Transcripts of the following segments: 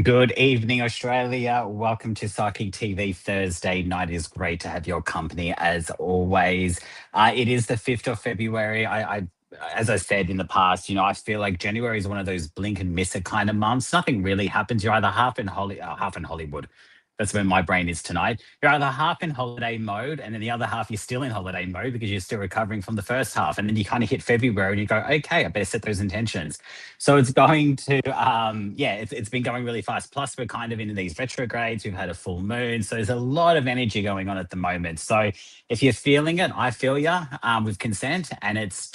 Good evening, Australia. Welcome to Psychic TV Thursday night. It is great to have your company as always. It is the 5th of February. As I said in the past, I feel like January is one of those blink and miss it kind of months. Nothing really happens. You're either half in Hollywood. That's where my brain is tonight. You're either half in holiday mode, and then the other half you're still in holiday mode because you're still recovering from the first half. And then you kind of hit February and you go, okay, I better set those intentions. So it's going to, yeah, it's been going really fast. Plus, we're kind of in these retrogrades. We've had a full moon. So there's a lot of energy going on at the moment. So if you're feeling it, I feel you with consent. And it's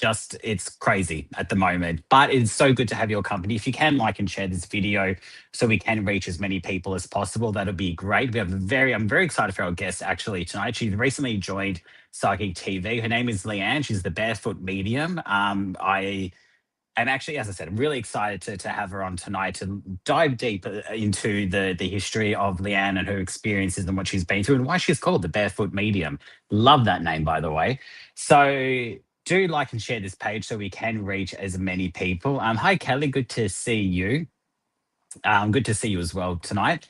crazy at the moment. But it's so good to have your company. If you can like and share this video so we can reach as many people as possible, that'll be great. I'm very excited for our guest actually tonight. She's recently joined Psychic TV. Her name is Leanne. She's the Barefoot medium. I'm actually, as I said, I'm really excited to have her on tonight to dive deep into the history of Leanne and her experiences and what she's been through and why she's called the Barefoot Medium. Love that name, by the way. So do like and share this page so we can reach as many people. Hi, Kelly. Good to see you. Good to see you as well tonight.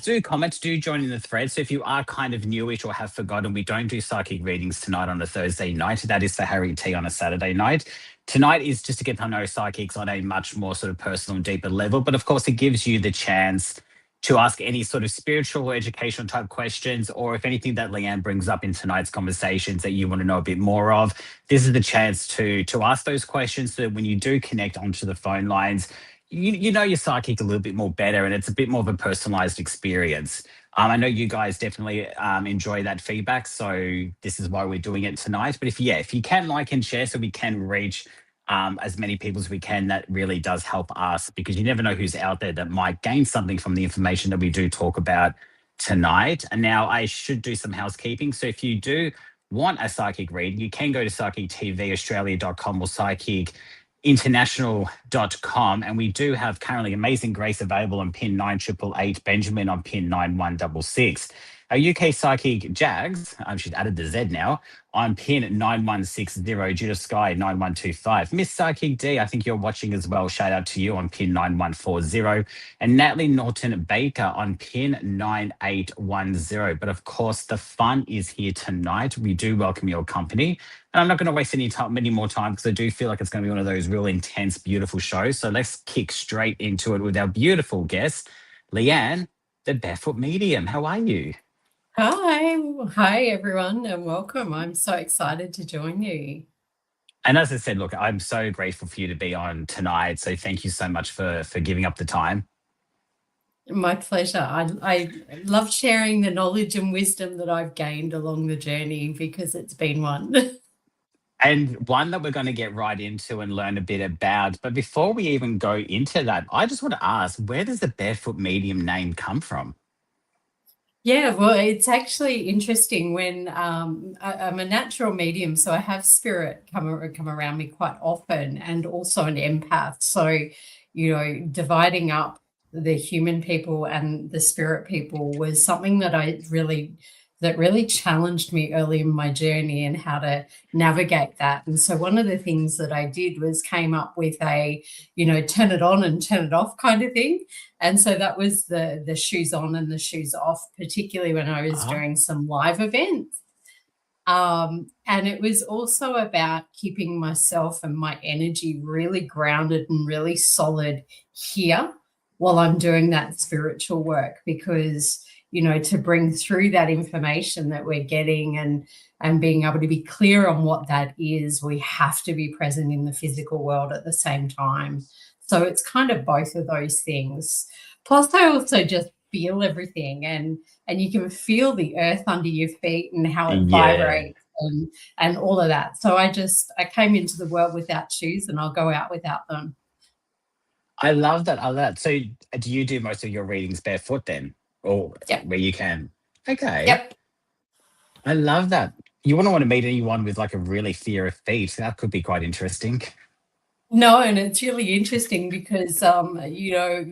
Do comment, do join in the thread. So if you are kind of newish or have forgotten, we don't do psychic readings tonight on a Thursday night. That is for Harry T on a Saturday night. Tonight is just to get to know psychics on a much more sort of personal and deeper level. But of course, it gives you the chance to ask any sort of spiritual or educational type questions, or if anything that Leanne brings up in tonight's conversations that you want to know a bit more of, this is the chance to ask those questions so that when you do connect onto the phone lines, you know your psychic a little bit more better and it's a bit more of a personalized experience. I know you guys definitely enjoy that feedback, so this is why we're doing it tonight. But if you can like and share so we can reach as many people as we can, that really does help us because you never know who's out there that might gain something from the information that we do talk about tonight. And now I should do some housekeeping. So if you do want a psychic reading, you can go to psychictvaustralia.com or psychic international.com, and we do have currently Amazing Grace available on pin 9888, Benjamin on pin 9166. Our UK Psychic Jags, she's added the Z now, on pin 9160, Judah Sky 9125. Miss Psychic D, I think you're watching as well. Shout out to you on pin 9140. And Natalie Norton Baker on pin 9810. But of course, the fun is here tonight. We do welcome your company. And I'm not going to waste any more time because I do feel like it's going to be one of those real intense, beautiful shows. So let's kick straight into it with our beautiful guest, Leanne, the Barefoot Medium. How are you? Hi everyone, and welcome. I'm so excited to join you. And as I said, look, I'm so grateful for you to be on tonight. So thank you so much for giving up the time. My pleasure. I love sharing the knowledge and wisdom that I've gained along the journey because it's been one. And one that we're going to get right into and learn a bit about. But before we even go into that, I just want to ask, where does the Barefoot Medium name come from? Yeah, well, it's actually interesting when I'm a natural medium, so I have spirit come around me quite often, and also an empath. So, dividing up the human people and the spirit people was something that really challenged me early in my journey and how to navigate that. And so one of the things that I did was came up with a, turn it on and turn it off kind of thing. And so that was the shoes on and the shoes off, particularly when I was doing some live events. And it was also about keeping myself and my energy really grounded and really solid here while I'm doing that spiritual work, because to bring through that information that we're getting and being able to be clear on what that is, we have to be present in the physical world at the same time. So it's kind of both of those things. Plus, I also just feel everything, and you can feel the earth under your feet and how it vibrates and all of that. So I came into the world without shoes, and I'll go out without them. I love that. I love that. So do you do most of your readings barefoot then? Or where you can? Okay. Yep. I love that. You wouldn't want to meet anyone with like a really fear of feet. That could be quite interesting. No, and it's really interesting because,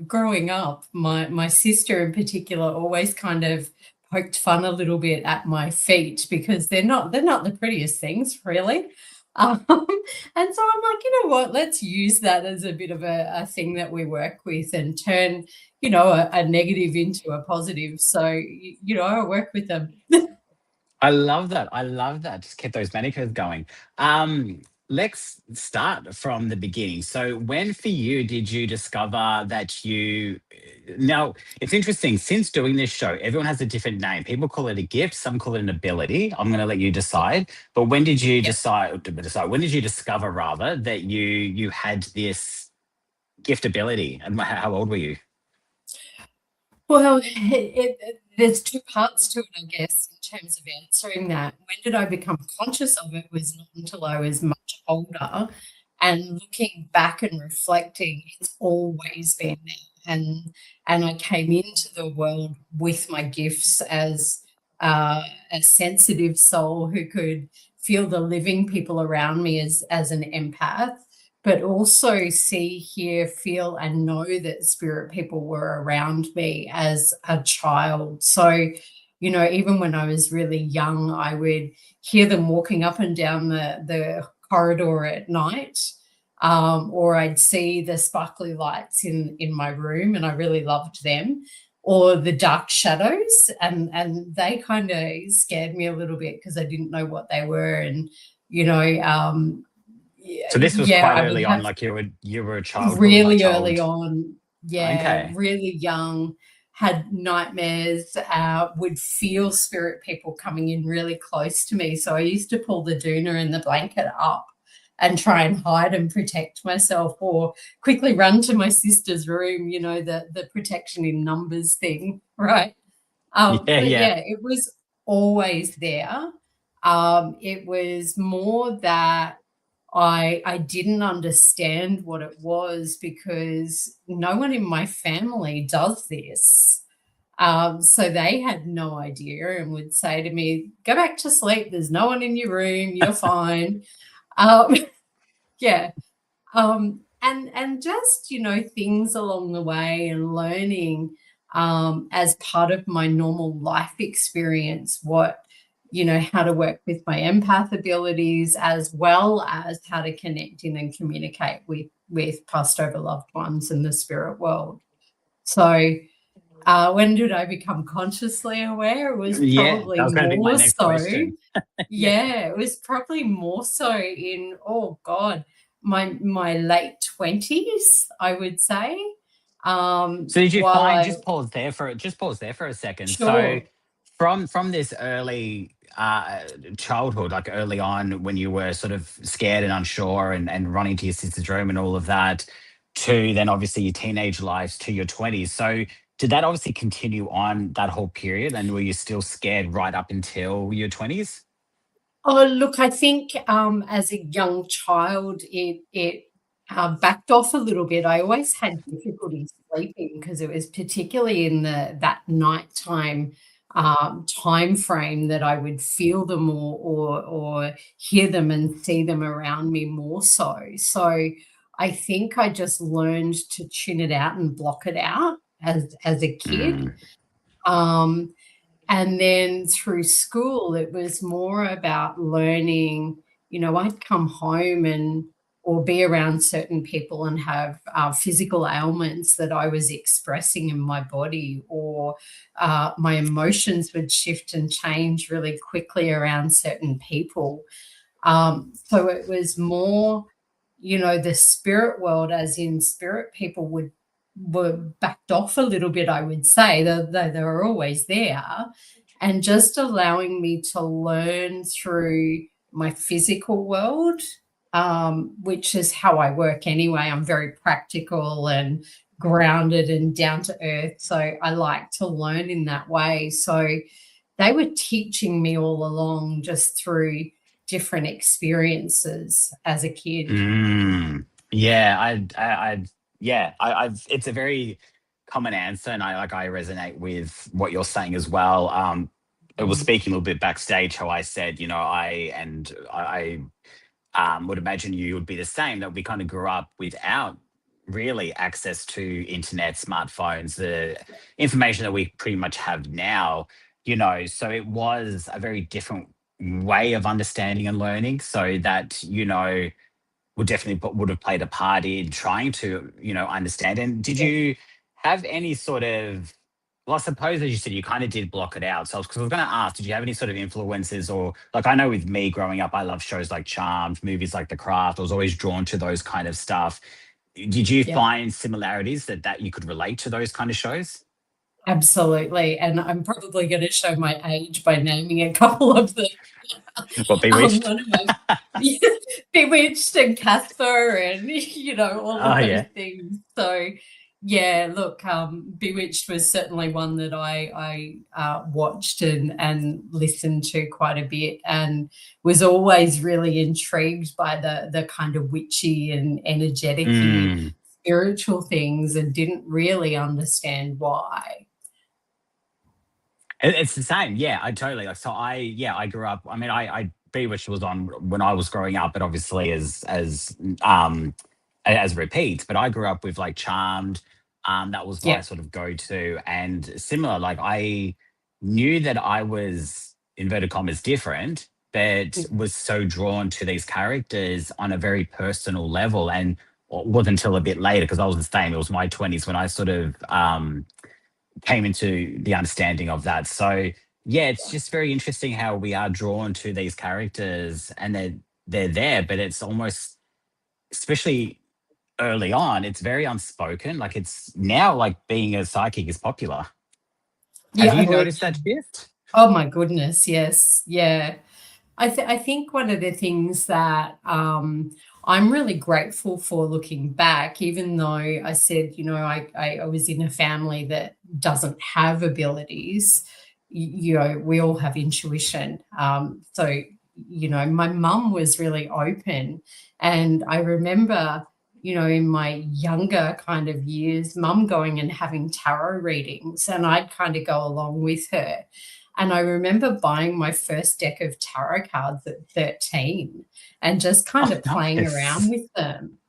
growing up, my sister in particular always kind of poked fun a little bit at my feet because they're not the prettiest things, really. And so I'm like, you know what, let's use that as a bit of a thing that we work with and turn, a negative into a positive. So, I work with them. I love that. I love that. Just keep those manicures going. Um, let's start from the beginning. So, when for you did you discover that you? Now, it's interesting. Since doing this show, everyone has a different name. People call it a gift. Some call it an ability. I'm going to let you decide. But when did you Yeah. decide? When did you discover rather that you had this gift ability? And how old were you? Well, there's two parts to it, I guess, in terms of answering that. When did I become conscious of it was not until I was much older. And looking back and reflecting, it's always been there. And I came into the world with my gifts as a sensitive soul who could feel the living people around me as an empath, but also see, hear, feel, and know that spirit people were around me as a child. So, even when I was really young, I would hear them walking up and down the corridor at night. Or I'd see the sparkly lights in my room, and I really loved them, or the dark shadows, and they kind of scared me a little bit because I didn't know what they were, and you know, So this was yeah, quite I would early on, have like you were a childhood, like really early child. on, yeah, Okay. really young, had nightmares, would feel spirit people coming in really close to me. So I used to pull the doona and the blanket up and try and hide and protect myself, or quickly run to my sister's room, the protection in numbers thing, right? Yeah, But yeah. yeah, it was always there. It was more that I didn't understand what it was because no one in my family does this. So they had no idea and would say to me, "Go back to sleep. There's no one in your room. You're fine." Um, yeah. And just, things along the way and learning as part of my normal life experience what, how to work with my empath abilities, as well as how to connect in and communicate with past over loved ones in the spirit world. So when did I become consciously aware? It was Yeah, that probably was going to be my more next so, question. Yeah. yeah, it was probably more so in, oh God, my late 20s, I would say. So did you While find, I just pause there for a second. So Sure. from this early childhood, like early on when you were sort of scared and unsure and running to your sister's room and all of that, to then obviously your teenage lives to your 20s. So did that obviously continue on that whole period, and were you still scared right up until your 20s? Oh, look, I think, as a young child, it backed off a little bit. I always had difficulty sleeping because it was particularly in that nighttime, time frame that I would feel them or hear them and see them around me more so. So I think I just learned to tune it out and block it out as a kid. Mm. Um and then through school, it was more about learning. I'd come home and or be around certain people and have physical ailments that I was expressing in my body, or my emotions would shift and change really quickly around certain people. So it was more, the spirit world, as in spirit people were backed off a little bit, I would say, though they were always there, and just allowing me to learn through my physical world, which is how I work anyway. I'm very practical and grounded and down to earth. So I like to learn in that way. So they were teaching me all along just through different experiences as a kid. Mm. Yeah, yeah, I've. It's a very common answer, and I resonate with what you're saying as well. I was Mm. speaking a little bit backstage how I said, I would imagine you would be the same. That we kind of grew up without really access to internet, smartphones, the information that we pretty much have now. So it was a very different way of understanding and learning, so that, would definitely would have played a part in trying to, understand. And did Yeah. you have any sort of, well, I suppose, as you said, you kind of did block it out. So, because I was going to ask, did you have any sort of influences, or like, I know with me growing up, I love shows like Charmed, movies like The Craft. I was always drawn to those kind of stuff. Did you Yeah. find similarities that you could relate to those kind of shows? Absolutely, and I'm probably gonna show my age by naming a couple of them. What, Bewitched? One of my Bewitched and Casper and, all Oh of those yeah. things. So, yeah, look, Bewitched was certainly one that I watched and listened to quite a bit, and was always really intrigued by the kind of witchy and energetic-y Mm. spiritual things, and didn't really understand why. It's the same. Yeah, I totally like. So I grew up. I mean, I Bewitched was on when I was growing up, but obviously um as repeats. But I grew up with like Charmed. That was my Yeah. sort of go to, and similar. Like, I knew that I was, inverted commas, different, but Mm. was so drawn to these characters on a very personal level, and it wasn't until a bit later, because I was the same. It was my 20s when I sort of came into the understanding of that. So yeah, it's just very interesting how we are drawn to these characters, and they're there, but it's almost, especially early on, it's very unspoken. Like, it's now like being a psychic is popular. Have Yeah, you look, noticed that shift? oh my goodness, yes. Yeah. I think one of the things that I'm really grateful for looking back, even though I said, I was in a family that doesn't have abilities, we all have intuition. So, my mum was really open. And I remember, in my younger kind of years, mum going and having tarot readings, and I'd kind of go along with her. And I remember buying my first deck of tarot cards at 13 and just kind Oh, of playing around nice. with them.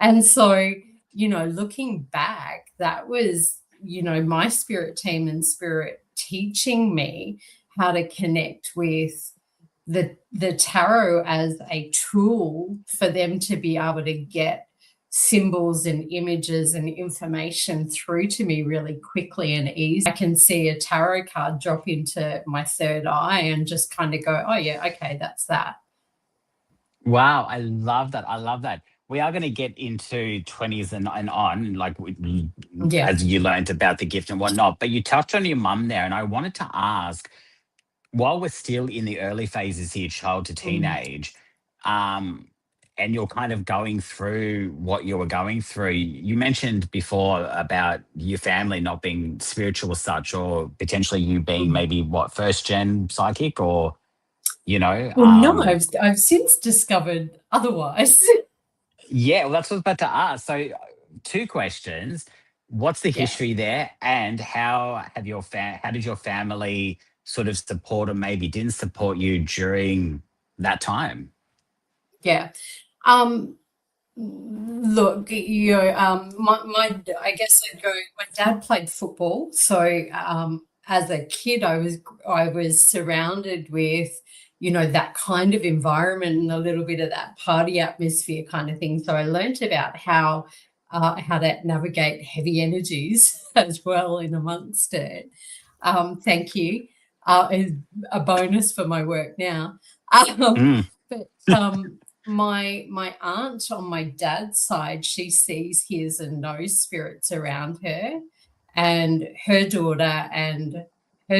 And so, looking back, that was, my spirit team and spirit teaching me how to connect with the tarot as a tool for them to be able to get symbols and images and information through to me really quickly and easy. I can see a tarot card drop into my third eye and just kind of go, oh, yeah, okay, that's that. Wow, I love that. I love that. We are going to get into 20s and on, like, Yeah. as you learned about the gift and whatnot. But you touched on your mum there, and I wanted to ask, while we're still in the early phases here, child to Mm. teenage, um, and you're kind of going through what you were going through, you mentioned before about your family not being spiritual as such, or potentially you being Mm. maybe what, first gen psychic, or you know, Well, no, I've since discovered otherwise. yeah. Well, that's what I was about to ask. So, two questions: what's the Yeah. history there, and how did your family sort of support, or maybe didn't support you during that time? Yeah. Um, Look, I guess I'd go. My dad played football, so as a kid, I was surrounded with, that kind of environment and a little bit of that party atmosphere kind of thing. So I learnt about how to navigate heavy energies as well in amongst it. Thank you. Is a bonus for my work now. Um, Mm. but my aunt on my dad's side, she sees, hears, and knows spirits around her, and her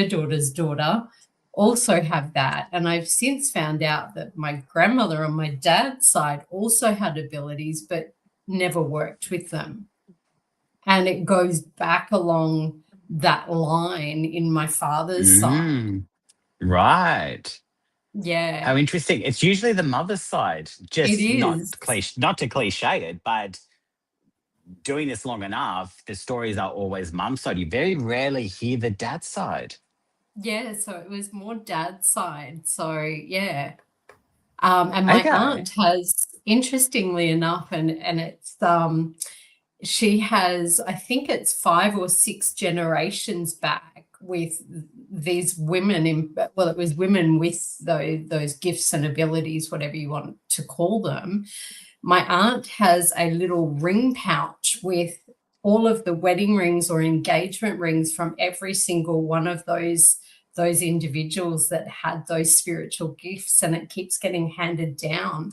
daughter's daughter also have that. And I've since found out that my grandmother on my dad's side also had abilities, but never worked with them. And it goes back along that line in my father's side. Mm. Right. Yeah, How interesting. It's usually the mother's side, it just is. not to cliche it, but doing this long enough, the stories are always mum's side. You very rarely hear the dad's side. Yeah, so it was more dad's side. So yeah. And my Okay. aunt has, interestingly enough, and it's she has, I think it's 5 or 6 generations back. with these women it was women with those gifts and abilities, whatever you want to call them. My aunt has a little ring pouch with all of the wedding rings or engagement rings from every single one of those individuals that had those spiritual gifts, and it keeps getting handed down.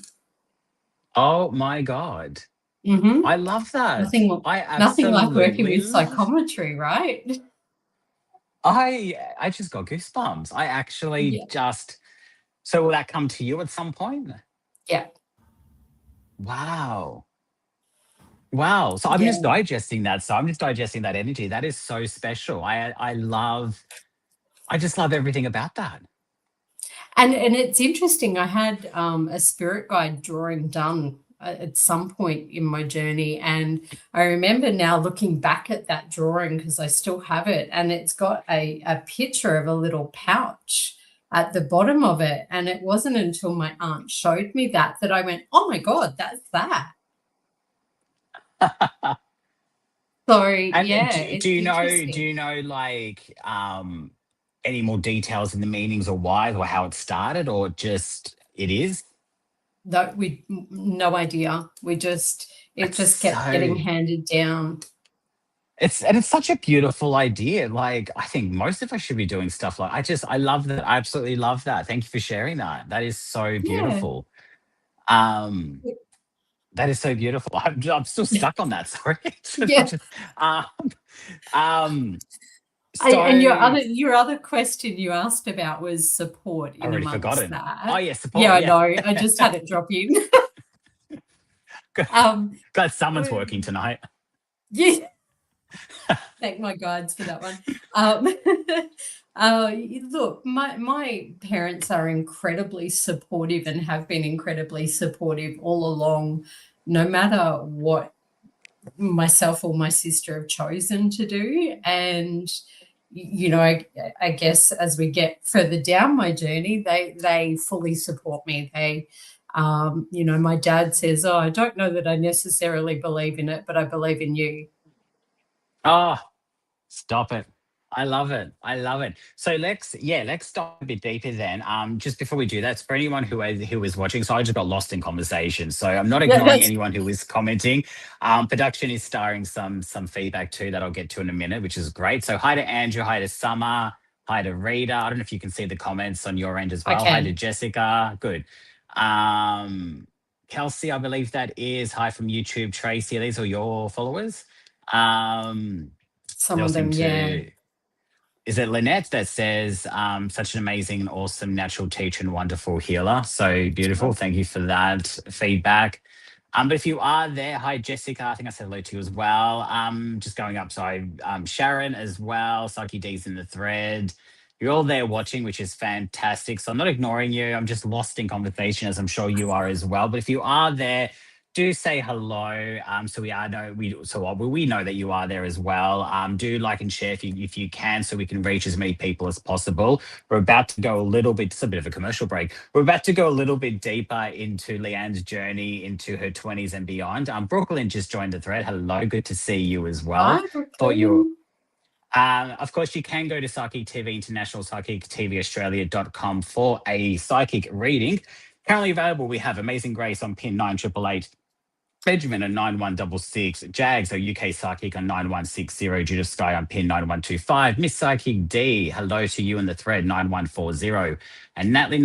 Oh my God. Mm-hmm. I love that. Nothing, I nothing like working absolutely with love. psychometry, right? I just got goosebumps. I actually Yeah. just. So will that come to you at some point? Yeah. Wow. Wow. So I'm just Yeah. digesting that. So I'm just digesting that energy. That is so special. I just love everything about that. And it's interesting. I had a spirit guide drawing done at some point in my journey, and I remember now looking back at that drawing because I still have it, and it's got a picture of a little pouch at the bottom of it. And it wasn't until my aunt showed me that I went, "Oh my God, that's that." So And yeah, do it's you know, interesting. like any more details in the meanings or why or how it started or just it is? That we no idea. It It's just kept getting so handed down. it's such a beautiful idea. Like I think most of us should be doing stuff like I love that. I absolutely love that. Thank you for sharing that. That is so Yeah. beautiful. Um that is so beautiful. I'm still stuck on that. Sorry. Yeah. um, um I, so and I your other question you asked about was support in already amongst forgotten. Oh that. yeah, Yeah, support. I Yeah. know. I just had it drop in. um, Glad someone's uh, working tonight. yeah, thank my guides for that one. Uh, Look, my parents are incredibly supportive and have been incredibly supportive all along, no matter what myself or my sister have chosen to do. And I guess as we get further down my journey, they fully support me. My dad says, "Oh, I don't know that I necessarily believe in it, but I believe in you." Oh, stop it. I love it. I love it. So let's dive a bit deeper then. Just before we do that, for anyone who is watching, so I just got lost in conversation. So I'm not Yeah, ignoring that's anyone who is commenting. Production is starring some feedback too that I'll get to in a minute, which is great. So hi to Andrew, hi to Summer, hi to Rita. I don't know if you can see the comments on your end as I well. Hi to can. Jessica. Good. Um, Kelsey, I believe that is. Hi from YouTube. Tracy, are these all your followers? Um, Some they all of seem them, yeah. to. Is it Lynette that says, such an amazing and awesome natural teacher and wonderful healer? So beautiful. Thank you for that feedback. But if you are there, hi Jessica. I think I said hello to you as well. Just going up. So Sharon as well. Saki D's in the thread. You're all there watching, which is fantastic. So I'm not ignoring you. I'm just lost in conversation, as I'm sure you are as well. But if you are there, do say hello. So we know that you are there as well. Do like and share if you can, so we can reach as many people as possible. We're about to go a little bit. It's a bit of a commercial break. We're about to go a little bit deeper into Leanne's journey into her 20s and beyond. Brooklyn just joined the thread. Hello, good to see you as well. Hi, Thought you. Brooklyn. Of course, you can go to Psychic TV International, psychictvaustralia.com for a psychic reading. Currently available, we have Amazing Grace on pin 9888. Benjamin on 9166, Jags, our UK Psychic on 9160, Judith Sky on pin 9125, Miss Psychic D, hello to you in the thread 9140, and Natalie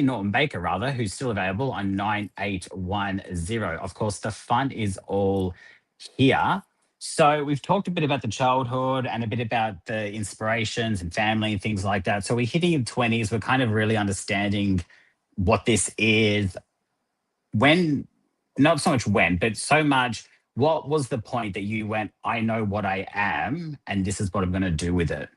Norton Baker, rather, who's still available on 9810. Of course, the fun is all here. So we've talked a bit about the childhood and a bit about the inspirations and family and things like that. So we're hitting 20s, we're kind of really understanding what this is. When not so much when, but so much, what was the point that you went, I know what I am, and this is what I'm going to do with it?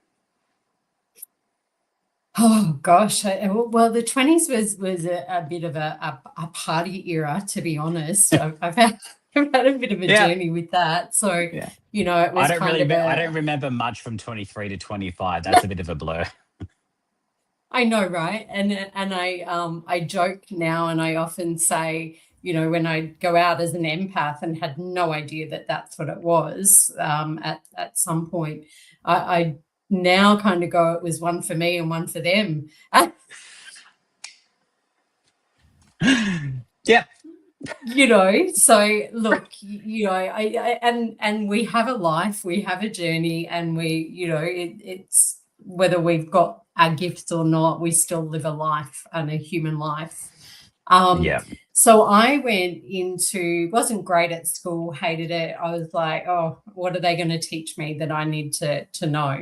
Oh gosh, well, the 20s was a bit of a party era, to be honest. I've had I've had a bit of a Yeah. journey with that. So, Yeah. it was kind of I don't remember much from 23 to 25. That's a bit of a blur. I know, right? And I joke now, and I often say, when I go out as an empath and had no idea that that's what it was, at some point, I now kind of go, it was one for me and one for them. Yeah. So look, and we have a life, we have a journey, and it's whether we've got our gifts or not, we still live a life and a human life. Yeah. So I went into, wasn't great at school, hated it. I was like, oh, what are they going to teach me that I need to know?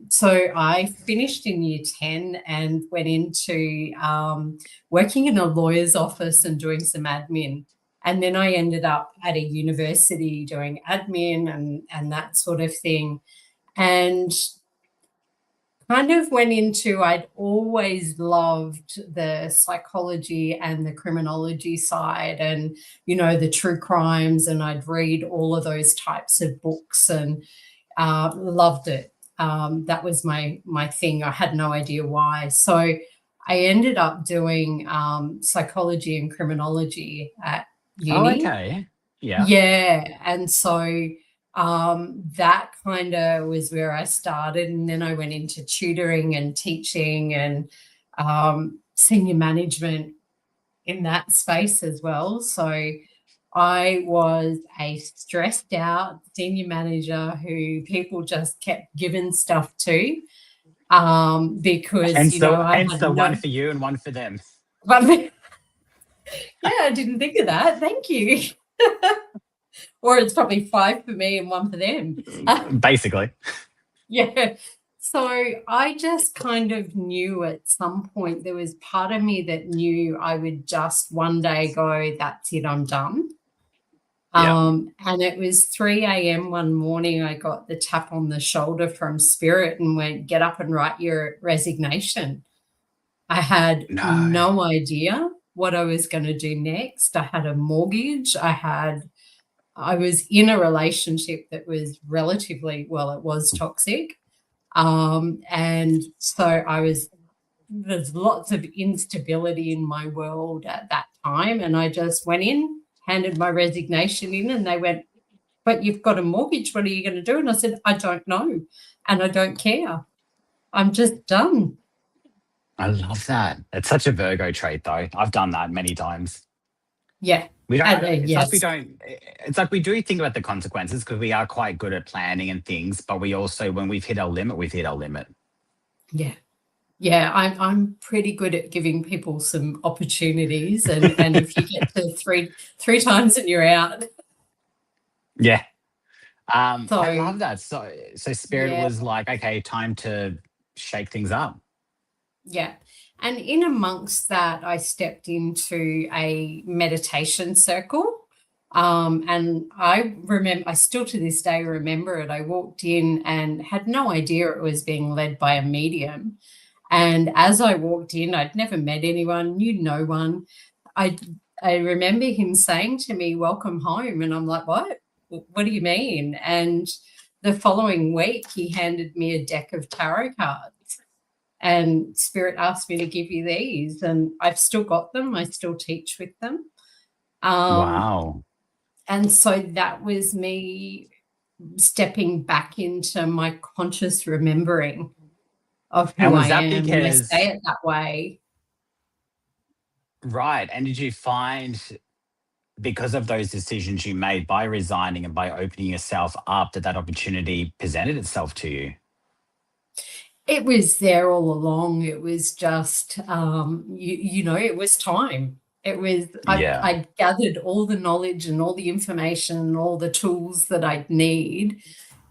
So I finished in year 10 and went into working in a lawyer's office and doing some admin. And then I ended up at a university doing admin and that sort of thing. And kind of went into, I'd always loved the psychology and the criminology side and, the true crimes. And I'd read all of those types of books and loved it. That was my thing. I had no idea why. So I ended up doing psychology and criminology at Oh, uni. okay. Yeah. Yeah. And so that kind of was where I started. And then I went into tutoring and teaching and senior management in that space as well. So I was a stressed out senior manager who people just kept giving stuff to because, I Hence had the one no. for you and one for them. Yeah, I didn't think of that. Thank you. Or it's probably 5 for me and 1 for them. Basically. Yeah. So I just kind of knew at some point there was part of me that knew I would just one day go, that's it, I'm done. Yeah. And it was 3 a.m. one morning, I got the tap on the shoulder from Spirit and went, get up and write your resignation. I had No. no idea what I was going to do next. I had a mortgage. I was in a relationship that was relatively, well, it was toxic. And so there's lots of instability in my world at that time. And I just went in, handed my resignation in, and they went, but you've got a mortgage. What are you going to do? And I said, I don't know. And I don't care. I'm just done. I love that. It's such a Virgo trait, though. I've done that many times. Yeah. We don't, it's like we Yes. don't, it's like we do think about the consequences because we are quite good at planning and things, but we also, when we've hit our limit, we've hit our limit. Yeah. Yeah, I'm pretty good at giving people some opportunities, and if you get to three times and you're out. Yeah. So I love that. So Spirit yeah, was like, okay, time to shake things up. yeah. And in amongst that, I stepped into a meditation circle. And I still to this day remember it. I walked in and had no idea it was being led by a medium. And as I walked in, I'd never met anyone, knew no one. I I remember him saying to me, welcome home. And I'm like, what? What do you mean? And the following week, he handed me a deck of tarot cards and Spirit asked me to give you these. And I've still got them. I still teach with them. Um, Wow. and so that was me stepping back into my conscious remembering of And who I was that am. And I because, say it that way. right. And did you find because of those decisions you made by resigning and by opening yourself up that that opportunity presented itself to you? It was there all along. It was just, it was time. It was, Yeah. I gathered all the knowledge and all the information and all the tools that I'd need.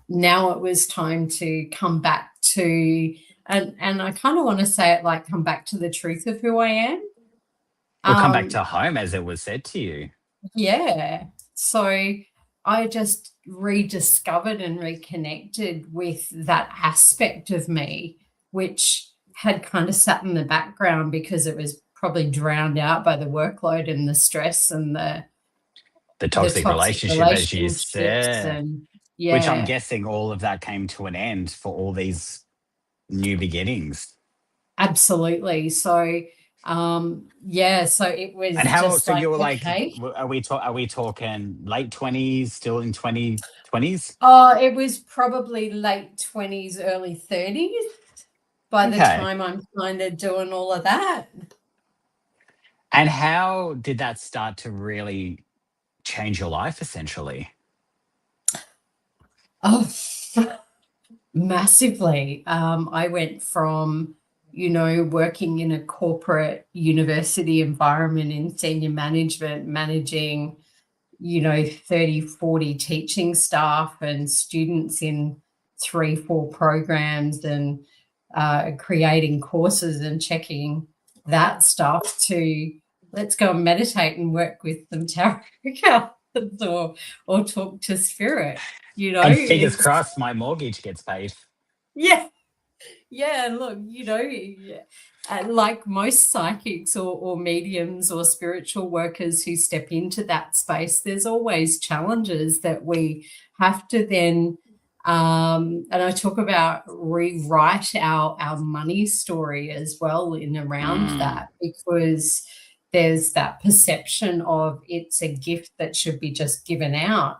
Now it was time to come back to, and I kind of want to say it like come back to the truth of who I am. Or come back Um, to home, as it was said to you. Yeah. So I just rediscovered and reconnected with that aspect of me, which had kind of sat in the background because it was probably drowned out by the workload and the stress and The the toxic toxic relationship, as you relationships said, and which I'm yeah, guessing all of that came to an end for all these new beginnings. absolutely. So Yeah, so it And was how? just So like, you were like, okay. are we talking late 20s, still in 2020s? Oh, it was probably late 20s, early 30s by the Okay. time I'm kind of doing all of that. And how did that start to really change your life, essentially? Oh, massively. I went from, working in a corporate university environment in senior management, managing 30, 40 teaching staff and students in 3, 4 programs, and creating courses and checking that stuff, to let's go and meditate and work with some tarot cards, or talk to spirit. And fingers It's crossed, my mortgage gets paid. yeah. Yeah, look, like most psychics, or mediums or spiritual workers who step into that space, there's always challenges that we have to then, and I talk about rewrite our money story as well in around Mm. that, because there's that perception of it's a gift that should be just given out,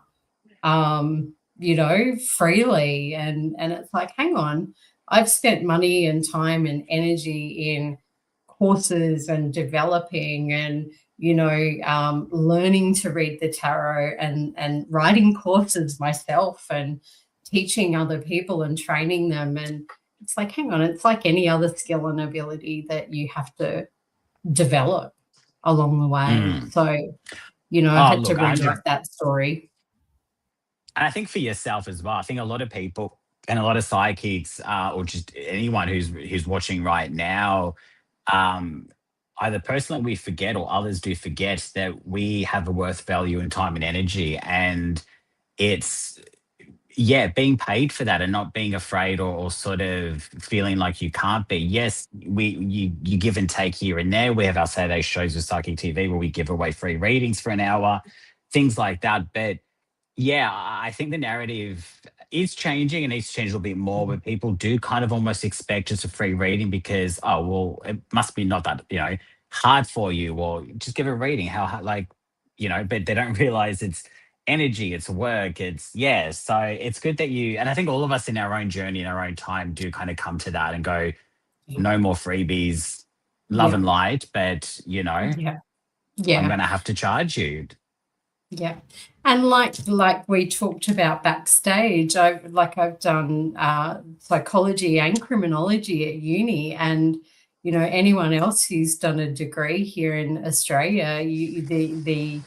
freely. And it's like, hang on, I've spent money and time and energy in courses and developing, and learning to read the tarot, and writing courses myself, and teaching other people and training them. And it's like, hang on, it's like any other skill and ability that you have to develop along the way. Mm. So, I Oh, had to look, 100. rewrite that story. And I think for yourself as well. I think a lot of people and a lot of psychics, or just anyone who's watching right now, um, either personally we forget or others do forget that we have a worth, value, and time and energy, and it's yeah, being paid for that and not being afraid, or sort of feeling like you can't be. Yes, you give and take here and there. We have our Saturday shows with Psychic TV where we give away free readings for an hour, things like that. But yeah, I think the narrative is changing and needs to change a little bit more, but people do kind of almost expect just a free reading because, oh, well, it must be not that, hard for you, or just give a reading. Like, but they don't realize it's energy, it's work, it's, yeah. So it's good that and I think all of us in our own journey, in our own time, do kind of come to that and go, no more freebies, love Yeah, and light, but, yeah, I'm yeah. going to have to charge you. Yeah. And like we talked about backstage, I've done psychology and criminology at uni, and anyone else who's done a degree here in Australia, the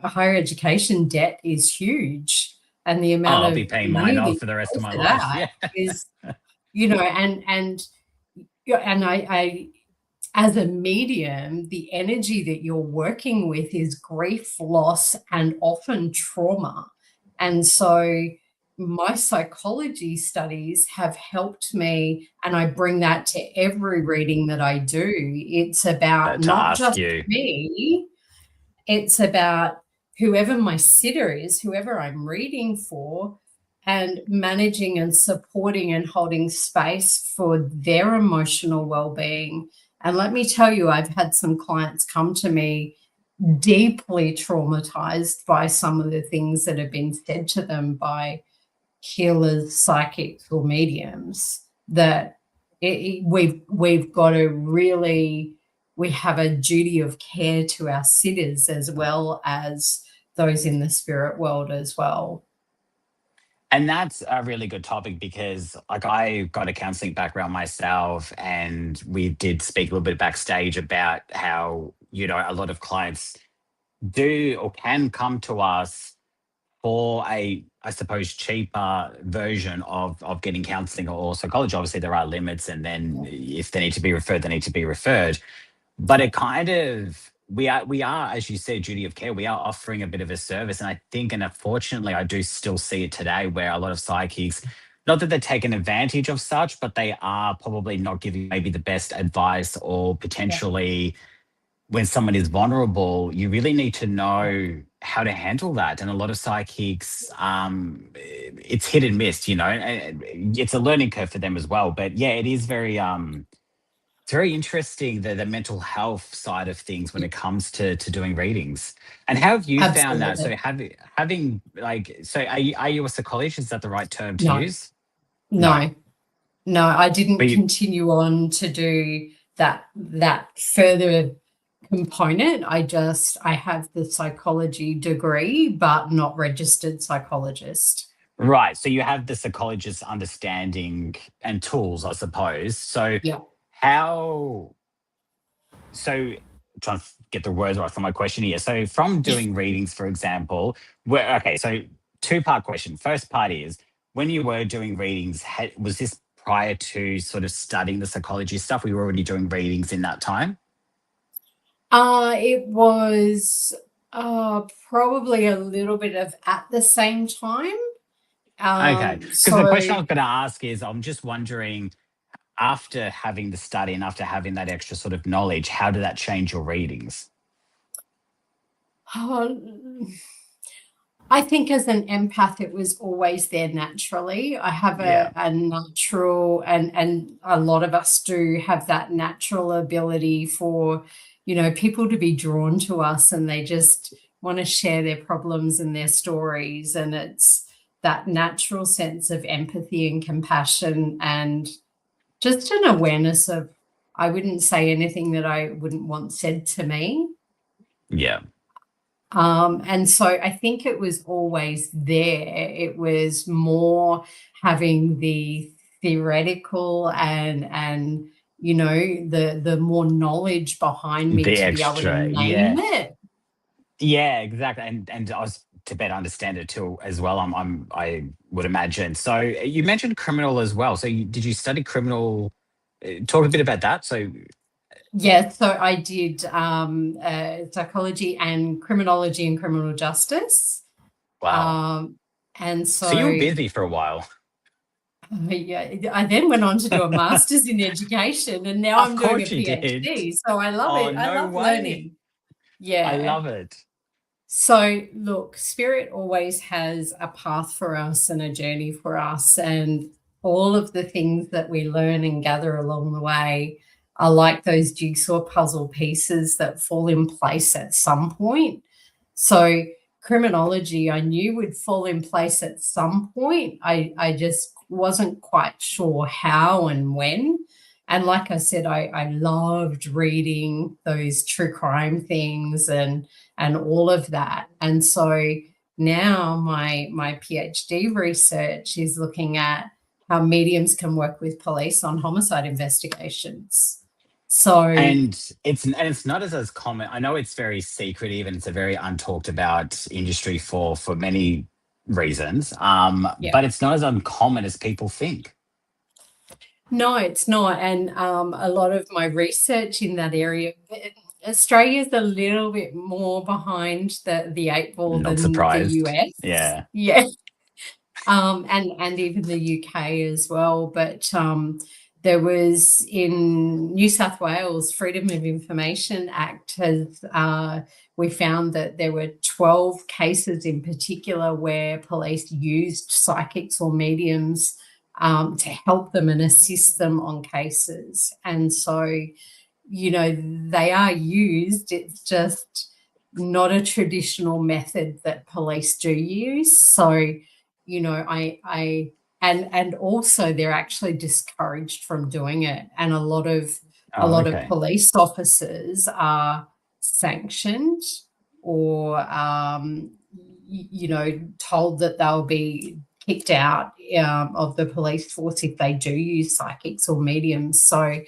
higher education debt is huge, and the Oh, amount I'll of be paying mine money that off you for the rest of pay my for life. that Yeah. is, and yeah, and I as a medium, the energy that you're working with is grief, loss, and often trauma. And so my psychology studies have helped me, and I bring that to every reading that I do. It's about To not ask just you. me, it's about whoever my sitter is, whoever I'm reading for, and managing and supporting and holding space for their emotional well-being. And let me tell you, I've had some clients come to me deeply traumatized by some of the things that have been said to them by healers, psychics, or mediums, that we've got to really, we have a duty of care to our sitters as well as those in the spirit world as well. And that's a really good topic because, like, I got a counseling background myself, and we did speak a little bit backstage about how, a lot of clients do or can come to us for I suppose, cheaper version of getting counseling or psychology. Obviously, there are limits, and then Yeah, if they need to be referred, they need to be referred. But it kind of we are, as you said, duty of care. We are offering a bit of a service, and I think, and unfortunately, I do still see it today where a lot of psychics, not that they're taking advantage of such, but they are probably not giving maybe the best advice, or yeah, potentially when someone is vulnerable, you really need to know how to handle that. And a lot of psychics, it's hit and miss. It's a learning curve for them as well. But yeah, it is very very interesting, the mental health side of things when it comes to doing readings. And how have you found that? Absolutely. So having like, so are you a psychologist? Is that the right term to No, use? No, no, no, I didn't but you, continue on to do that further component. I have the psychology degree, but not registered psychologist. right. So you have the psychologist's understanding and tools, I suppose. So Yeah. how, so trying to get the words right for my question here. So from doing readings, for example, where okay, so two-part question. First part is when you were doing readings, was this prior to sort of studying the psychology stuff? We were already doing readings in that time. It was probably a little bit of at the same time. Okay, because the question So I was going to ask is, I'm just wondering, after having the study and after having that extra sort of knowledge, how did that change your readings? uh, I think as an empath, it was always there naturally. I have Yeah, a natural, and a lot of us do have that natural ability for, people to be drawn to us and they just want to share their problems and their stories. And it's that natural sense of empathy and compassion and just an awareness of, I wouldn't say anything that I wouldn't want said to me. yeah, And so I think it was always there. It was more having the theoretical and the more knowledge behind me the to be able to extra, name yeah. it. Yeah, exactly. And I was to better understand it too as well. I would imagine. So you mentioned criminal as well. So did you study criminal? Talk a bit about that. So Yeah, so I did psychology and criminology and criminal justice. wow. Um, and So you were so busy for a while. yeah, I then went on to do a master's in education, and now Of I'm doing a course you did. PhD. So I love Oh, it. I no love way. learning. I Yeah. love it. So look, spirit always has a path for us and a journey for us, and all of the things that we learn and gather along the way are like those jigsaw puzzle pieces that fall in place at some point. So criminology I knew would fall in place at some point. I just wasn't quite sure how and when. And like I said, I loved reading those true crime things and all of that. And so now my PhD research is looking at how mediums can work with police on homicide investigations. So And it's not as common. I know it's very secretive and it's a very untalked about industry for many reasons. yeah. But it's not as uncommon as people think. No, it's not. And a lot of my research in that area, Australia is a little bit more behind the eight ball Not than the surprised. US. Yeah. Yeah. And even the UK as well. But there was in New South Wales, Freedom of Information Act has we found that there were 12 cases in particular where police used psychics or mediums to help them and assist them on cases. And so, they are used. It's just not a traditional method that police do use. So, I and also they're actually discouraged from doing it. And a lot of Oh, okay. police officers are sanctioned or told that they'll be kicked out of the police force if they do use psychics or mediums. So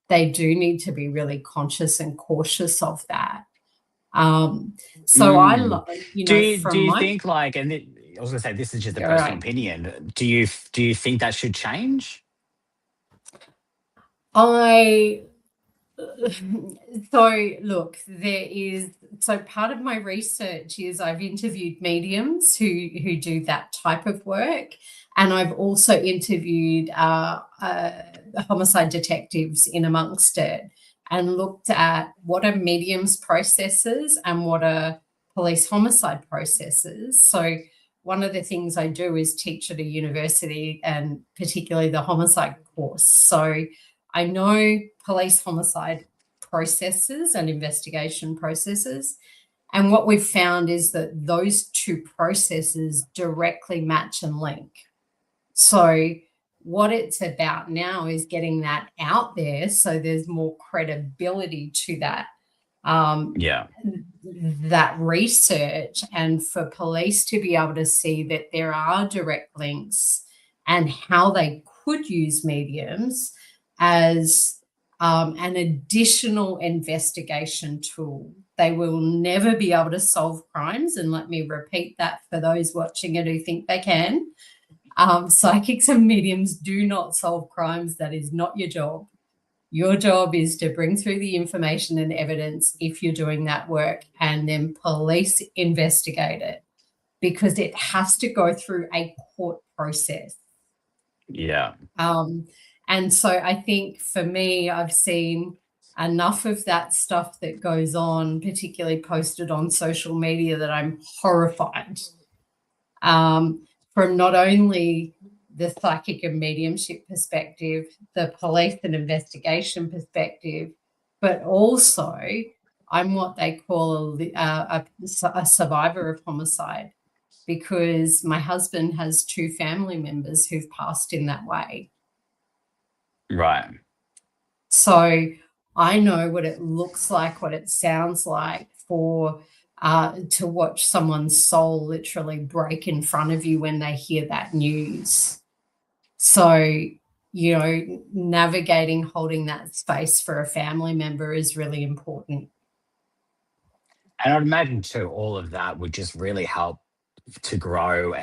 they do need to be really conscious and cautious of that. Um, so Mm. Do from you my think like, I was gonna say this is just a all personal right, opinion. Do you think that should change? I so look, so part of my research is I've interviewed mediums who do that type of work, and I've also interviewed homicide detectives in amongst it, and looked at what are mediums processes and what are police homicide processes. So one of the things I do is teach at a university, and particularly the homicide course. So I know police homicide processes and investigation processes. And what we've found is that those two processes directly match and link. So what it's about now is getting that out there so there's more credibility to that Yeah. that research, and for police to be able to see that there are direct links and how they could use mediums as an additional investigation tool. They will never be able to solve crimes, and let me repeat that for those watching it who think they can. Psychics and mediums do not solve crimes. That is not your job. Your job is to bring through the information and evidence if you're doing that work, and then police investigate it, because it has to go through a court process. Yeah. And so I think for me, I've seen enough of that stuff that goes on, particularly posted on social media, that I'm horrified from not only the psychic and mediumship perspective, the police and investigation perspective, but also I'm what they call a survivor of homicide, because my husband has 2 family members who've passed in that way. Right. So I know what it looks like, what it sounds like for to watch someone's soul literally break in front of you when they hear that news. So, navigating, holding that space for a family member is really important. And I'd imagine too, all of that would just really help to grow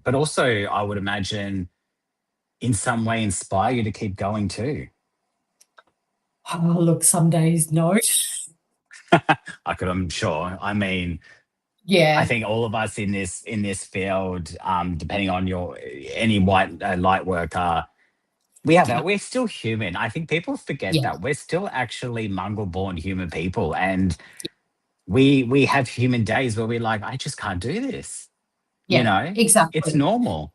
but also I would imagine in some way inspire you to keep going too. Oh, look, some days no. I'm sure. I mean, Yeah. I think all of us in this field, depending on any white light worker, we're still human. I think people forget Yeah. that we're still actually mongrel born human people, and we have human days where we're like, I just can't do this. Yeah, It's exactly. normal.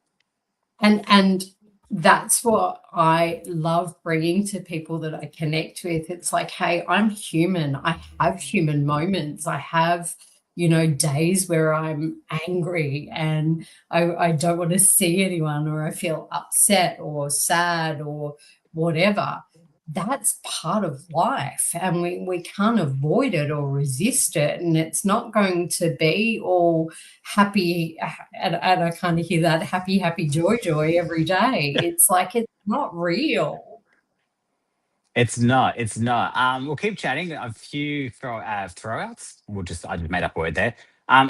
And that's what I love bringing to people that I connect with. It's like, hey, I'm human. I have human moments. I have, days where I'm angry and I don't want to see anyone, or I feel upset or sad or whatever. That's part of life, and we can't avoid it or resist it. And it's not going to be all happy, and I kind of hear that happy, happy, joy, joy every day. It's like, it's not real. It's not. It's not. We'll keep chatting. A few throwouts. I just made up a word there.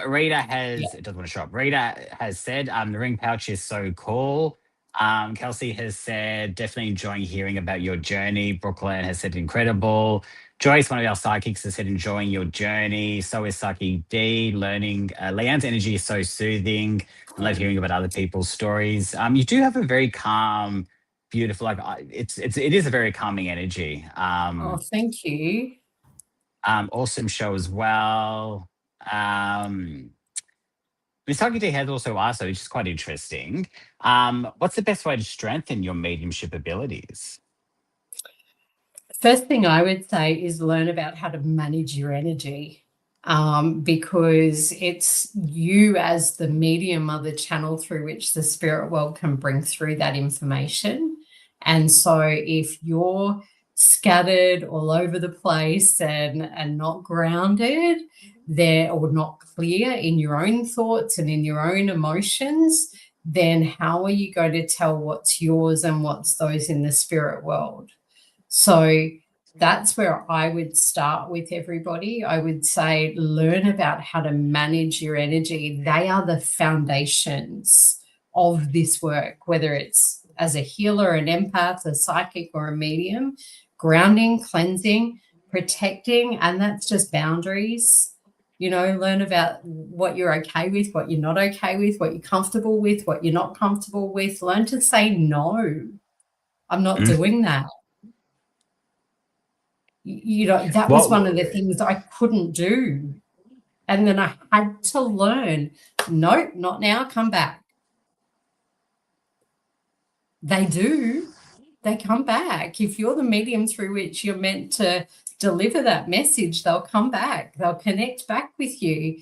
Rita Yeah. it doesn't want to show up. Rita has said, the ring pouch is so cool. Kelsey has said, definitely enjoying hearing about your journey. Brooklyn has said, incredible. Joyce, one of our psychics, has said, enjoying your journey. So is Psychic D, learning. Leanne's energy is so soothing. I love hearing about other people's stories. You do have a very calm, beautiful, it is a very calming energy. Oh, thank you. Awesome show as well. Miss Huggity has also asked, which is quite interesting, what's the best way to strengthen your mediumship abilities? First thing I would say is learn about how to manage your energy, because it's you as the medium are the channel through which the spirit world can bring through that information. And so if you're scattered all over the place and not grounded there, or not clear in your own thoughts and in your own emotions, then how are you going to tell what's yours and what's those in the spirit world? So that's where I would start with everybody. I would say learn about how to manage your energy. They are the foundations of this work, whether it's as a healer, an empath, a psychic, or a medium. Grounding, cleansing, protecting, and that's just boundaries. Learn about what you're okay with, what you're not okay with, what you're comfortable with, what you're not comfortable with. Learn to say no. I'm not doing that. That was one of the things I couldn't do. And then I had to learn, nope, not now, come back. They do. they come back. If you're the medium through which you're meant to deliver that message, they'll come back. They'll connect back with you.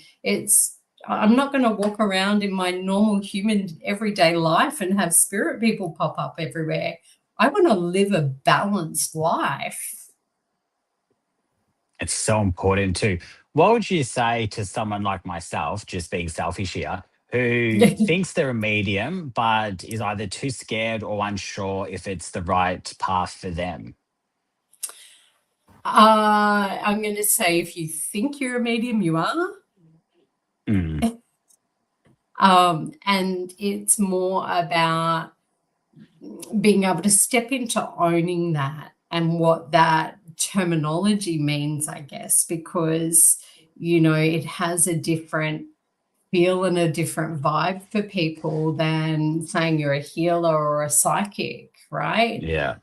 I'm not going to walk around in my normal human everyday life and have spirit people pop up everywhere. I want to live a balanced life. It's so important too. What would you say to someone like myself, just being selfish here, who thinks they're a medium but is either too scared or unsure if it's the right path for them? I'm going to say if you think you're a medium, you are. Mm, And it's more about being able to step into owning that and what that terminology means, I guess, because, it has a different feel and a different vibe for people than saying you're a healer or a psychic, right? yeah.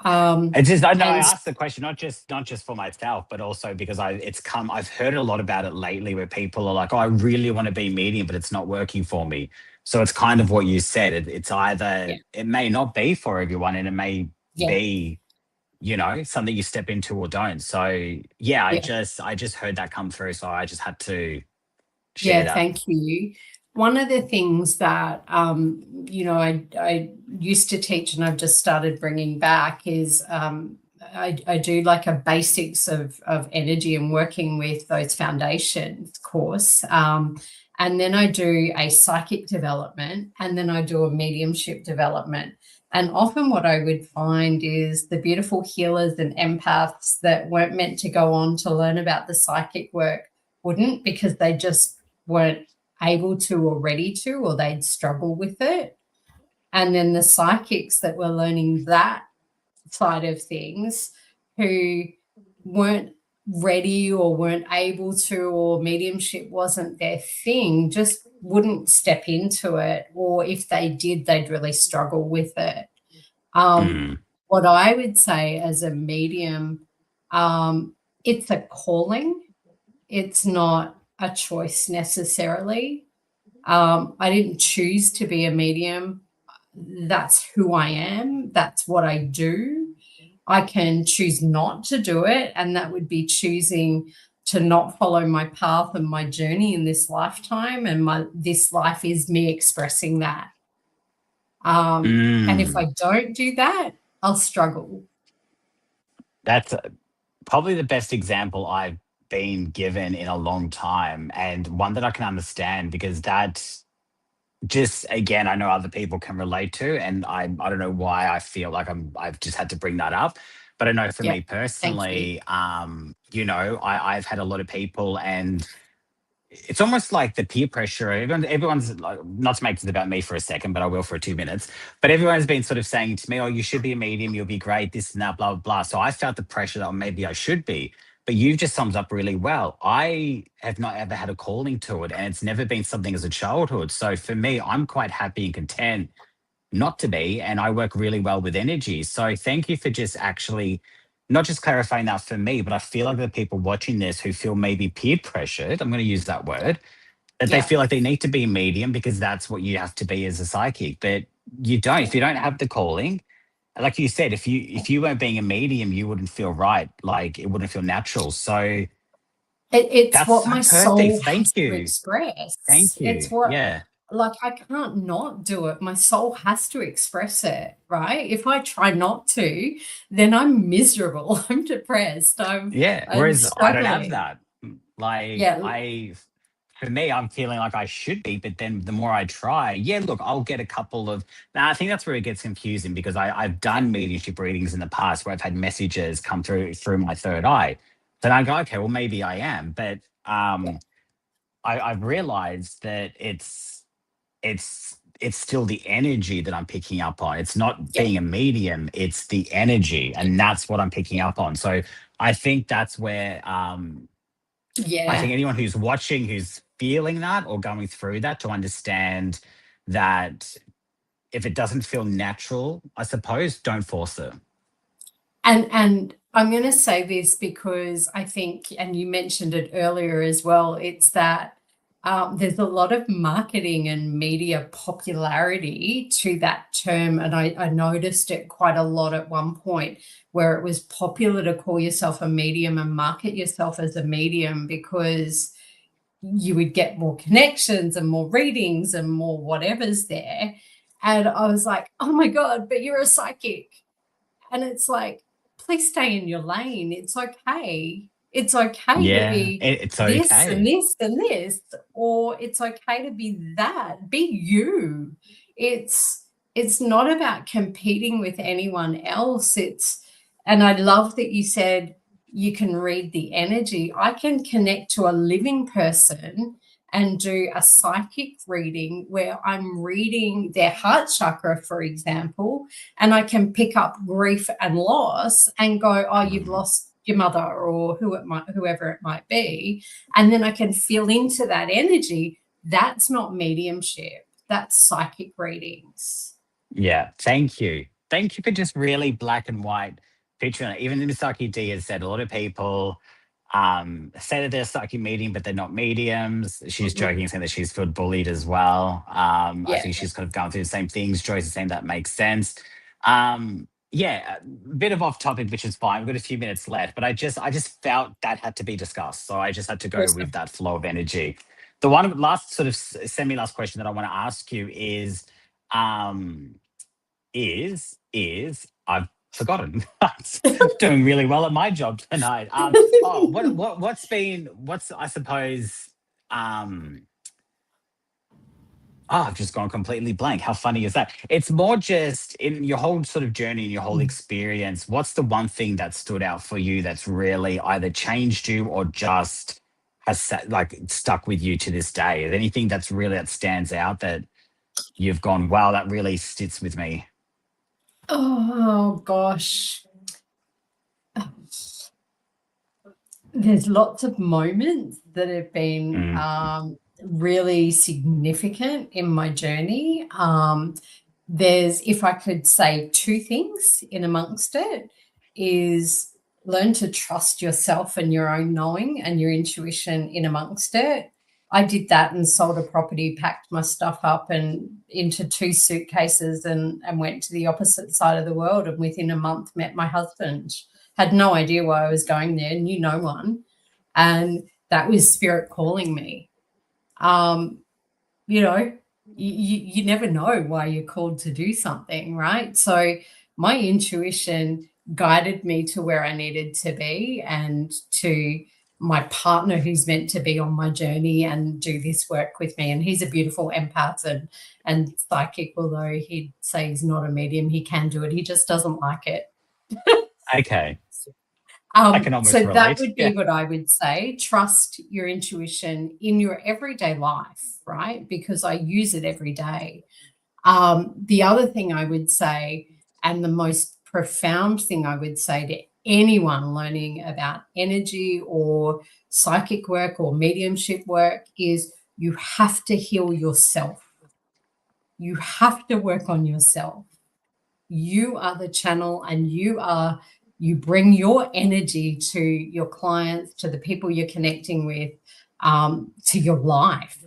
Um, It's just I know I and asked the question not just for myself, but also because I've heard a lot about it lately where people are like, oh, I really want to be medium, but it's not working for me. So it's kind of what you said. It's either yeah, it may not be for everyone and it may yeah, be, something you step into or don't. So yeah, I yeah. just I just heard that come through. So I just had to share Yeah, that. thank you. One of the things that I used to teach and I've just started bringing back is I do like a basics of energy and working with those foundations course. And then I do a psychic development and then I do a mediumship development. And often what I would find is the beautiful healers and empaths that weren't meant to go on to learn about the psychic work wouldn't, because they just weren't able to or ready to, or they'd struggle with it. And then the psychics that were learning that side of things who weren't ready or weren't able to, or mediumship wasn't their thing, just wouldn't step into it. Or if they did, they'd really struggle with it. Mm, What I would say as a medium, it's a calling. It's not a choice necessarily. I didn't choose to be a medium. That's who I am. That's what I do. I can choose not to do it, and that would be choosing to not follow my path and my journey in this lifetime. And this life is me expressing that. And if I mm. don't do that, I'll struggle. That's probably the best example I've been given in a long time, and one that I can understand because that just again I know other people can relate to, and I don't know why I feel like I've just had to bring that up. But I know for Yeah. me Thank you. personally, I've had a lot of people, and it's almost like the peer pressure. Everyone's like, not to make this about me for a second, but I will for 2 minutes. But everyone's been sort of saying to me, "Oh, you should be a medium. You'll be great. This and that, blah blah blah." So I felt the pressure that maybe I should be. But you've just summed up really well. I have not ever had a calling to it, and it's never been something as a childhood. So for me, I'm quite happy and content not to be, and I work really well with energy. So thank you for just actually not just clarifying that for me, but I feel like the people watching this who feel maybe peer pressured, I'm going to use that Yeah. word, that they Yeah. feel like they need to be a medium because that's what you have to be as a psychic. But you don't. If Yeah. you don't have the calling, like you said, if you weren't being a medium, you wouldn't feel right. Like it wouldn't feel natural. So It's that's what so my perfect. soul Thank has to you. express. Thank It's you. what, Yeah. like, I can't not do it. My soul has to express it, right? If I try not to, then I'm miserable. I'm depressed. Yeah. I'm Whereas I don't have struggling. that. Like Yeah. for me, I'm feeling like I should be, but then the more I try, yeah, look, I'll get a couple of. Now, I think that's where it gets confusing because I've Yeah. done mediumship readings in the past where I've had messages come through my third eye. Then I go, okay, well, maybe I am, but Yeah. I've realized that it's still the energy that I'm picking up on. It's not Yeah. being a medium, it's the energy, Yeah. and that's what I'm picking Yeah. up on. So I think that's where I Yeah. think anyone who's watching, who's feeling that or going through that, to understand that if it doesn't feel natural, I suppose, don't force it. And I'm going to say this because I think, and you mentioned it earlier as well, it's that there's a lot of marketing and media popularity to that term. And I noticed it quite a lot at one point, where it was popular to call yourself a medium and market yourself as a medium, because you would get more connections and more readings and more whatever's there. And I was like, oh my God, but you're a psychic. And it's like, please stay in your lane. It's okay. It's okay to Yeah, be it's this and okay. this and this, or it's okay to be that. Be you. It's not about competing with anyone else. And I love that you said you can read the energy. I can connect to a living person and do a psychic reading where I'm reading their heart chakra, for example, and I can pick up grief and loss and go, oh, you've Mhm. lost your mother, or whoever it might be. And then I can feel into that energy. That's not mediumship. That's psychic readings. Yeah, thank you. Thank you for just really black and white picturing it. Even Misaki D has said a lot of people say that they're psychic medium, but they're not mediums. She's Mhm. joking, saying that she's felt bullied as well. I Yeah. think she's kind of gone through the same things. Joyce is saying that makes sense. Yeah, a bit of off topic, which is fine. We've got a few minutes left, but I just felt that had to be discussed. So I just had to go with Awesome. that flow of energy. The one last sort of semi last question that I want to ask you um, is I've forgotten. Doing really well at my job tonight. Oh, what's I suppose um I've just gone completely blank. How funny is that? It's more just in your whole sort of journey, in your whole experience, what's the one thing that stood out for you that's really either changed you or just has like stuck with you to this day? Is there anything that stands out that you've gone, wow, that really sits with me? Oh gosh. There's lots of moments that have been Mm, really significant in my journey. There's, if I could say two things in amongst it, is learn to trust yourself and your own knowing and your intuition in amongst it. I did that and sold a property, packed my stuff up and into two suitcases, and went to the opposite side of the world. And within a month, met my husband. Had no idea why I was going there, knew no one. And that was spirit calling me. Um, you know, you never know why you're called to do something, right? So my intuition guided me to where I needed to be, and to my partner who's meant to be on my journey and do this work with me. And he's a beautiful empath and psychic, although he'd say he's not a medium. He can do it. He just doesn't like it. okay. I can almost So that relate. would Yeah. be what I would say. Trust your intuition in your everyday life, right? Because I use it every day. The other thing I would say, and the most profound thing I would say to anyone learning about energy or psychic work or mediumship work, is you have to heal yourself. You have to work on yourself. You are the channel, and you bring your energy to your clients, to the people you're connecting with, to your life.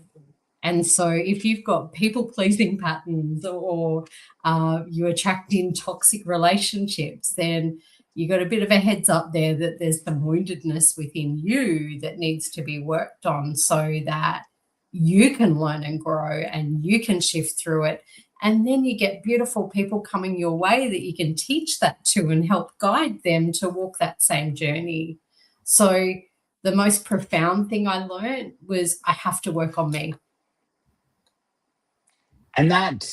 And so if you've got people pleasing patterns, or you attract in toxic relationships, then you got a bit of a heads up there that there's some woundedness within you that needs to be worked on, so that you can learn and grow and you can shift through it. And then you get beautiful people coming your way that you can teach that to and help guide them to walk that same journey. So the most profound thing I learned was I have to work on me. And that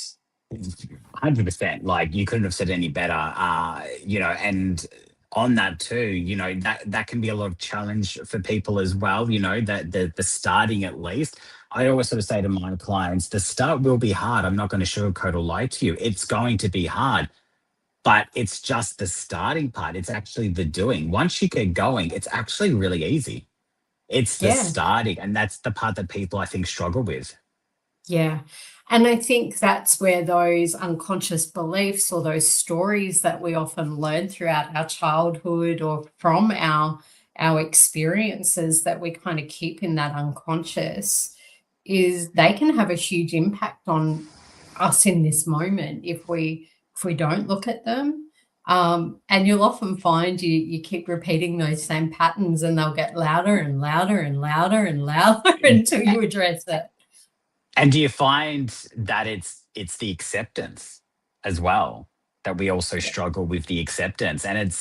100%, like you couldn't have said any better. And on that too, that can be a lot of challenge for people as well, that the starting at least. I always sort of say to my clients, the start will be hard. I'm not going to sugarcoat or lie to you. It's going to be hard, but it's just the starting part. It's actually the doing. Once you get going, it's actually really easy. It's the Yeah. starting. And that's the part that people I think struggle with. Yeah. And I think that's where those unconscious beliefs, or those stories that we often learn throughout our childhood or from our experiences, that we kind of keep in that unconscious, is they can have a huge impact on us in this moment if we don't look at them. And you'll often find you keep repeating those same patterns, and they'll get louder and louder and louder and louder until you address it. And do you find that it's the acceptance as well, that we also Yeah. struggle with the acceptance? And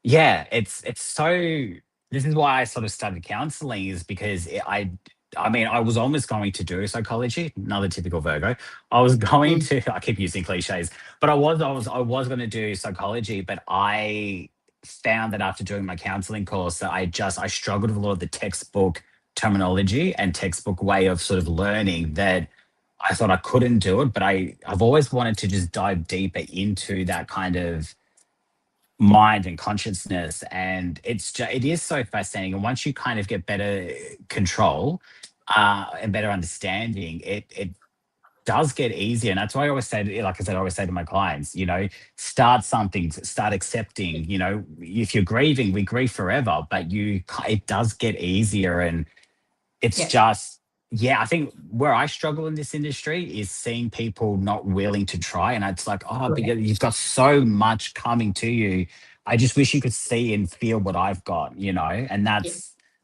yeah, it's so, this is why I sort of started counseling, is because I mean, I was almost going to do psychology, another typical Virgo. I was going Mm, to, I keep using cliches, but I was going to do psychology, but I found that after doing my counseling course that I struggled with a lot of the textbook terminology and textbook way of sort of learning, that I thought I couldn't do it, but I've always wanted to just dive deeper into that kind of mind and consciousness, and it is so fascinating. And once you kind of get better control and better understanding, it does get easier. And that's why I always say like I said, I always say to my clients, start something, start accepting. If you're grieving, we grieve forever, but it does get easier. And it's yeah, just, yeah, I think where I struggle in this industry is seeing people not willing to try. And it's like, oh, but you've correct. got so much coming to you. I just wish you could see and feel what I've got. And Yeah,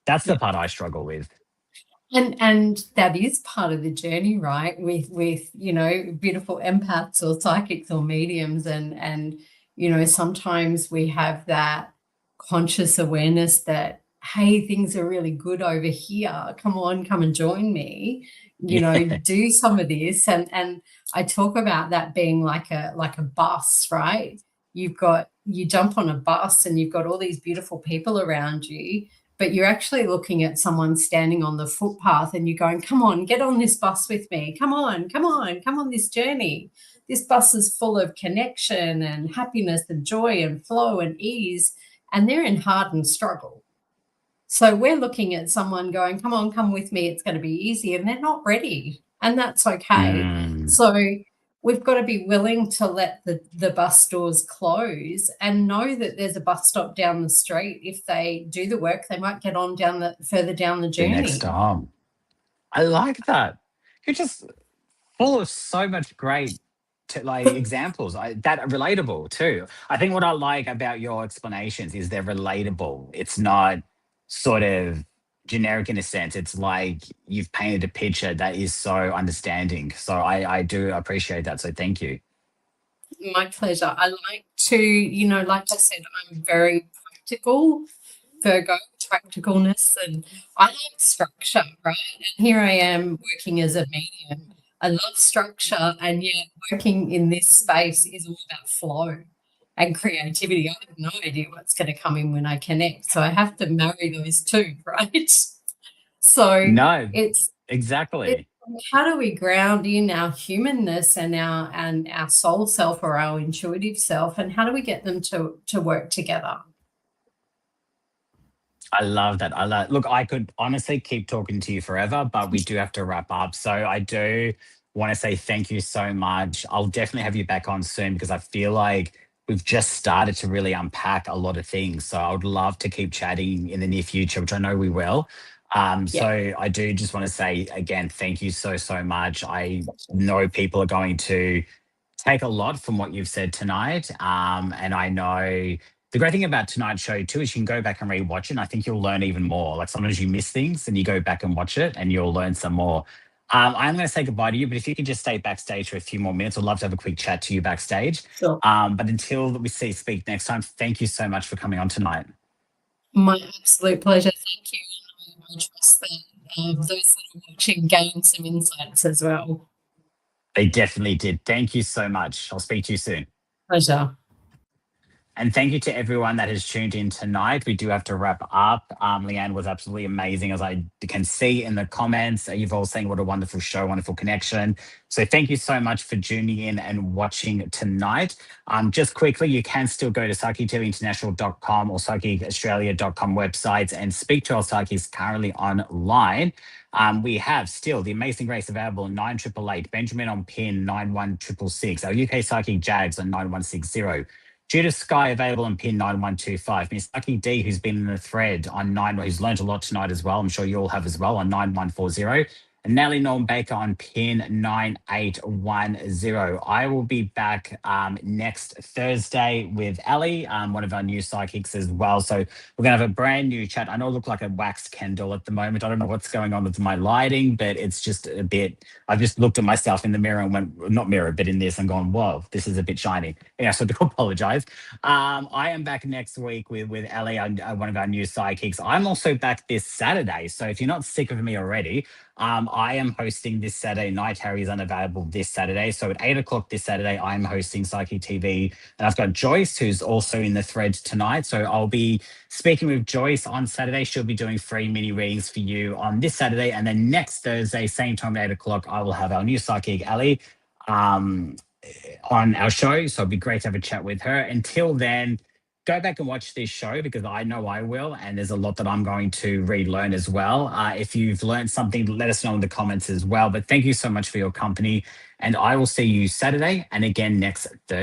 that's the yeah. part I struggle with. And that is part of the journey, right? With beautiful empaths or psychics or mediums, and sometimes we have that conscious awareness that, hey, things are really good over here. Come on, come and join me. Yeah. Do some of this, and I talk about that being like a bus, right? You jump on a bus and you've got all these beautiful people around you, but you're actually looking at someone standing on the footpath and you're going, come on, get on this bus with me. Come on, come on, come on this journey. This bus is full of connection and happiness and joy and flow and ease, and they're in hardened struggle. So we're looking at someone going, come on, come with me. It's going to be easy. And they're not ready. And that's okay. Mm. So we've got to be willing to let the bus doors close and know that there's a bus stop down the street. If they do the work, they might get on further down the The next journey. time. I like that. You're just full of so much great like examples that are relatable too. I think what I like about your explanations is they're relatable. It's not sort of generic in a sense. It's like you've painted a picture that is so understanding. So I do appreciate that. So thank you. My pleasure. I like to, like I said, I'm very practical, Virgo, practicalness, and I like structure, right? And here I am working as a medium. I love structure, and yet working in this space is all about flow and creativity. I have no idea what's going to come in when I connect. So I have to marry those two, right? So No, it's it's exactly. like, how do we ground in our humanness and our soul self or our intuitive self, and how do we get them to work together? I love that. Look, I could honestly keep talking to you forever, but we do have to wrap up. So I do want to say thank you so much. I'll definitely have you back on soon, because I feel like we've just started to really unpack a lot of things. So I would love to keep chatting in the near future, which I know we will. Yeah. So I do just want to say again, thank you so, so much. I know people are going to take a lot from what you've said tonight. And I know the great thing about tonight's show too is you can go back and rewatch it. And I think you'll learn even more. Like sometimes you miss things and you go back and watch it and you'll learn some more. I'm going to say goodbye to you, but if you could just stay backstage for a few more minutes, I'd love to have a quick chat to you backstage. Sure. But until we speak next time, thank you so much for coming on tonight. My absolute pleasure. Thank you. And I trust that those that are watching gain some insights as well. They definitely did. Thank you so much. I'll speak to you soon. Pleasure. And thank you to everyone that has tuned in tonight. We do have to wrap up. Leanne was absolutely amazing, as I can see in the comments. You've all saying what a wonderful show, wonderful connection. So thank you so much for tuning in and watching tonight. Just quickly, you can still go to psychictvinternational.com or psychicaustralia.com websites and speak to our psychics currently online. We have still the Amazing Grace available on 9888, Benjamin on PIN 91666, our UK Psychic Jags on 9160. Judith Sky available on pin 9125. Miss Lucky D, who's been in the thread on who's learned a lot tonight as well. I'm sure you all have as well on 9140. Nellie Norm Baker on pin 9810. I will be back next Thursday with Ellie, one of our new psychics as well. So we're going to have a brand new chat. I know I look like a wax candle at the moment. I don't know what's going on with my lighting, but it's just a bit. I've just looked at myself in the mirror and went, not mirror, but in this and gone, whoa, this is a bit shiny. Yeah, so I do apologize. I am back next week with Ellie, one of our new psychics. I'm also back this Saturday. So if you're not sick of me already, I am hosting this Saturday night. Harry is unavailable this Saturday. So at 8 o'clock this Saturday, I'm hosting Psychic TV. And I've got Joyce, who's also in the thread tonight. So I'll be speaking with Joyce on Saturday. She'll be doing free mini readings for you on this Saturday. And then next Thursday, same time at 8 o'clock, I will have our new psychic, Ellie, on our show. So it'd be great to have a chat with her. Until then, go back and watch this show because I know I will. And there's a lot that I'm going to relearn as well. If you've learned something, let us know in the comments as well. But thank you so much for your company. And I will see you Saturday and again next Thursday.